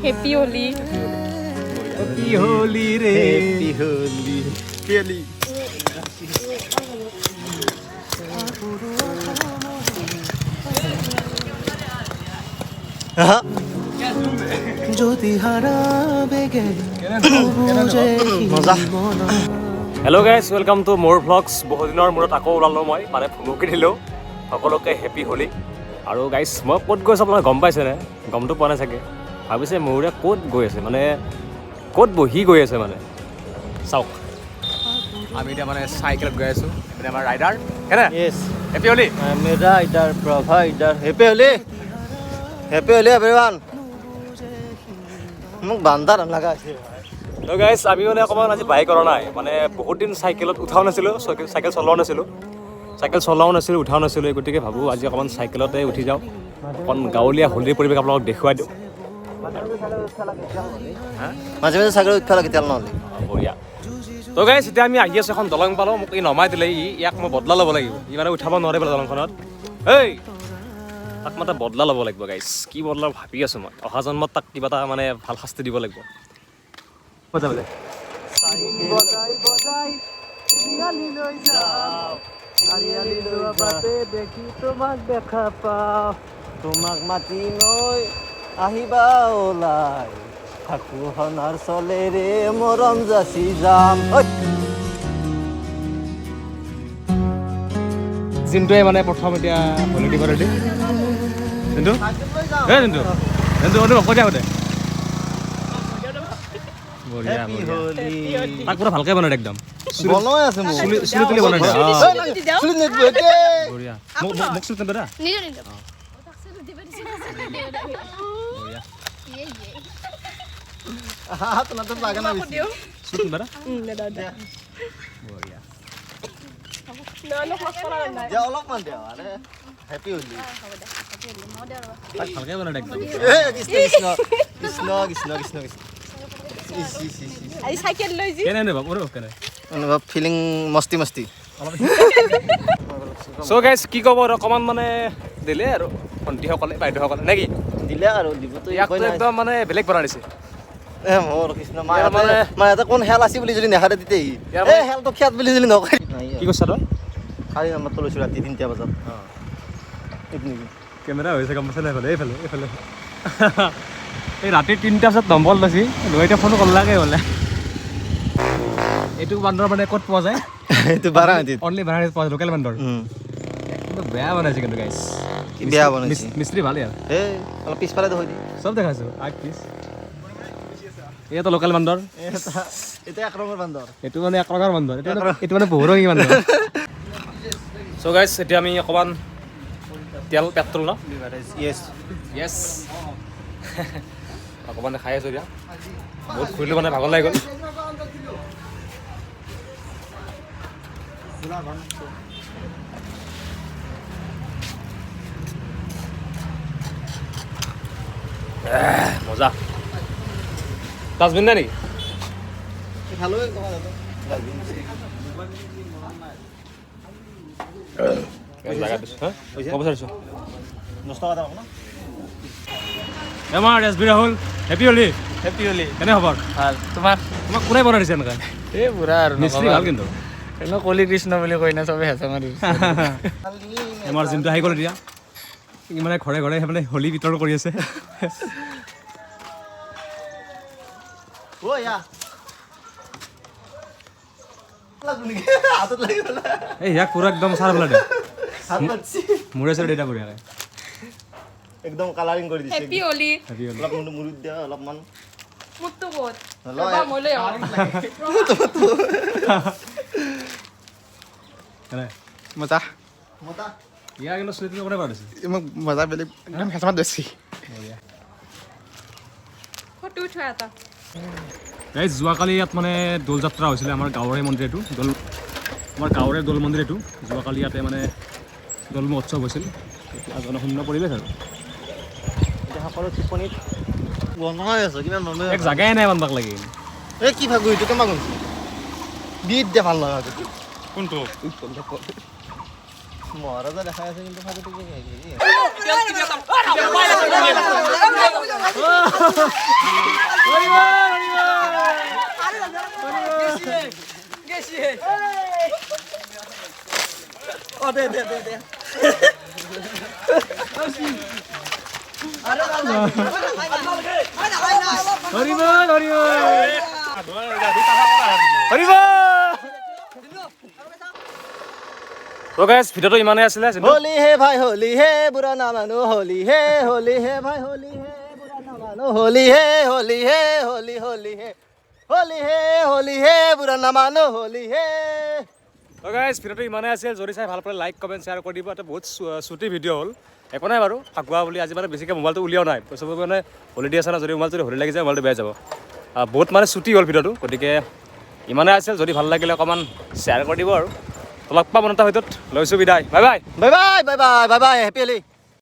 Happy Holi. Happy Holi re. Happy Holi. Really? Hello guys, welcome to more vlogs. বহুত দিনৰ মূৰত আকৌ ওলালো মই মানে ফুমুকি দিলোঁ সকলোকে হেপী হোলী আৰু গাইছ মই ক'ত গৈ আছোঁ আপোনালোকে গম পাইছেনে গমটো পোৱা নাই চাগে ভাবিছে মোৰে ক'ত গৈ আছে মানে ক'ত বহি গৈ আছে মানে চাওক আমি এতিয়া মানে চাইকেলত গৈ আছোঁ মানে আমাৰ ৰাইডাৰ কেনে Yes. Happy Holi I'm a rider, provider. Happy Holi. Happy Holi, everyone. মোক বান্দাৰ লাগা আছে তো গাইছ আমি মানে অকণমান আজি বাইক কৰা নাই মানে বহুত দিন চাইকেলত উঠাও নাছিলোঁ চাইকেল চলোৱাও নাছিলোঁ উঠাও নাছিলোঁ গতিকে ভাবোঁ আজি অকণমান চাইকেলতে উঠি যাওঁ অকণ গাঁৱলীয়া হোলীৰ পৰিৱেশ আপোনালোকক দেখুৱাই দিওঁ মাজে মাজে চাইকেল উঠিব লাগে তেল নহ'লে বঢ়িয়া তো গাইছ এতিয়া আমি আহি আছোঁ এখন দলং পালোঁ মোক ই নমাই দিলে ইয়াক মই বদলা ল'ব লাগিব ই মানে উঠাব নোৱাৰে বোলে দলংখনত এই তাক মানে বদলা ল'ব লাগিব গাইছ কি বদলা ভাবি আছোঁ মই অহা জন্মত তাক কিবা এটা মানে ভাল শাস্তি দিব লাগিব বজাবলৈ বজাই বজাই চাৰিআলি লৈ যাওঁ চাৰিআলি লৈ বাটে দেখি তোমাক দেখা পাওঁ তোমাক মাতি লৈ আহিবা ওলাই থাকো সোণাৰ চলেৰে মৰম যাচি যাম জিন্টুৱে মানে প্ৰথম এতিয়া হোলী দিব ৰেডি জিন্তু এই জিন্তু হ'ব দিয়া দে বঢ়িয়া তাক পুৰা ভালকৈ বনাই একদম বনাই আছে মোক চুলি তুলি বনাই দে চুলি নেটবো একে বঢ়িয়া মোক চুলি তুলি দে Nijo. হাত নাতে লাগা না বেছি চুলি তুলি দে বঢ়িয়া যে অলপমান দিয়া আৰে হেপী হোলি তাক ভালকৈ বনাই দে একদম এ কৃষ্ণ কৃষ্ণ কৃষ্ণ কৃষ্ণ কৃষ্ণ Ay, cycle লৈ যি কেনে অনুভৱ কেনে অনুভৱ ফিলিং মস্তি মস্তি চ' গাইছ কি ক'ব আৰু অকণমান মানে দিলে আৰু ভণ্টিসকলে বাইদেউসকলে নে কি দিলে আৰু দিবতো ইয়াকতো একদম মানে বেলেগ বনাই দিছে এ মোৰ কৃষ্ণ মায়াতে কোন হেল আছে বুলি যদি নেখাৰে তেতিয়াই এ হেলটো খ্যাত বুলি যদি নকয় কি কৈছা তই কালি নাম্বাৰটো লৈছোঁ ৰাতি 3টা বজাত কেমেৰা হৈছে গম পাইছে নাই এইফালে এই ৰাতি 3টা বজাত নম্বৰ লৈছি লৈ এতিয়া ফোন কৰলাগে বোলে এইটো বান্দৰ মানে ক'ত পোৱা যায় এইটো বাৰাহাটীত অনলি বাৰাহাটীত পোৱা যায় লোকেল বান্দৰ কিন্তু বেয়া বনাইছে কিন্তু গাইছ কি বেয়া বনাইছে মিস্ত্ৰী ভালে আৰু এই অলপ পিছফালে ধৰি দি চব দেখাইছোঁ আগ পিছ এইটো লোকেল বান্দৰ এটা এক ৰঙৰ বান্দৰ এইটো মানে এক ৰঙৰ বান্দৰ এইটো মানে বহু ৰঙী বান্দৰ চ' গাইছ এতিয়া আমি অকণমান তেল পেট্ৰল ন য়েছ অকণমান খাই আছোঁ এতিয়া বহুত ঘূৰিলোঁ মানে ভাগৰ লাগি গ'ল মজা ডাষ্টবিন নাই নেকি জাগা দিছোঁ হা ক'ব বিচাৰিছোঁ আমাৰ S B Rahul happy Holi কেনে খবৰ ভাল তোমাক কোনে বনাই দিছে এনেকৈ এই বুঢ়া আৰু মিস্ত্ৰী ভাল কিন্তু কলি কৃষ্ণ বুলি কৈ না চবে হেঁচা মাৰি আমাৰ যোনটো আহি গ'ল এতিয়া ই মানে ঘৰে ঘৰে মানে হোলী বিতৰণ কৰি আছে এই ইয়াক পুৰা একদম চাৰ পেলাই দে মূৰে চৰে দেউতা বঢ়িয়াকৈ একদম কালাৰিং কৰি দিছে Happy Holi. অলপ মুৰুত দিয়া অলপমান মুটটো ক'ত? হেল্ল' বাবা মই লৈ আহোঁ। মজা মতা ইয়াৰ কিন্তু চুলি তুলি কোনে পাৰ দিছে মোক মজা বেলেগ একদম হেঁচা মাত বেছি ফটো উঠোৱা এটা। এই যোৱাকালি ইয়াত মানে দৌল যাত্ৰা হৈছিলে আমাৰ গাঁৱৰে মন্দিৰ এইটো আমাৰ গাঁৱৰে দৌল মন্দিৰ এইটো যোৱাকালি ইয়াতে মানে দৌল মহোৎসৱ হৈছিল জনশূন্য পৰিৱেশ আৰু এতিয়া সকলো টিপনিত বনাই আছো কিমান মানুহ এক জাগাই নাই বানবাক লাগি এই কি ভাগো এইটো কেমন বিট দিয়া ভাল লগা কোনটো মহারাজা দেখা আছে কিন্তু ভাগো তো গাইজ ভিডিঅ'টো ইমানেই আছিলে होली है भाई होली है बुरा ना मानो होली है भाई होली है बुरा ना मानो होली है होली है होली होली है होली है बुरा ना मानो होली है তো গাইজ ভিডিঅ'টো ইমানেই আছিল যদি চাই ভাল পালে লাইক কমেণ্ট শ্বেয়াৰ কৰি দিব এটা বহুত চুটি ভিডিঅ' হ'ল একো নাই বাৰু ফাকুৱা বুলি আজি মানে বেছিকৈ মোবাইলটো উলিয়াও নাই চবে মানে হলিডে আছে না যদি মোবাইলটো যদি হলি লাগি যায় মোবাইলটো বেয়া যাব বহুত মানে চুটি হ'ল ভিডিঅ'টো গতিকে ইমানেই আছিল যদি ভাল লাগিলে অকণমান শ্বেয়াৰ কৰি দিব আৰু লগ পাম এটা ভিতৰত লৈছোঁ বিদায় bye bye bye bye bye bye bye bye happy Holi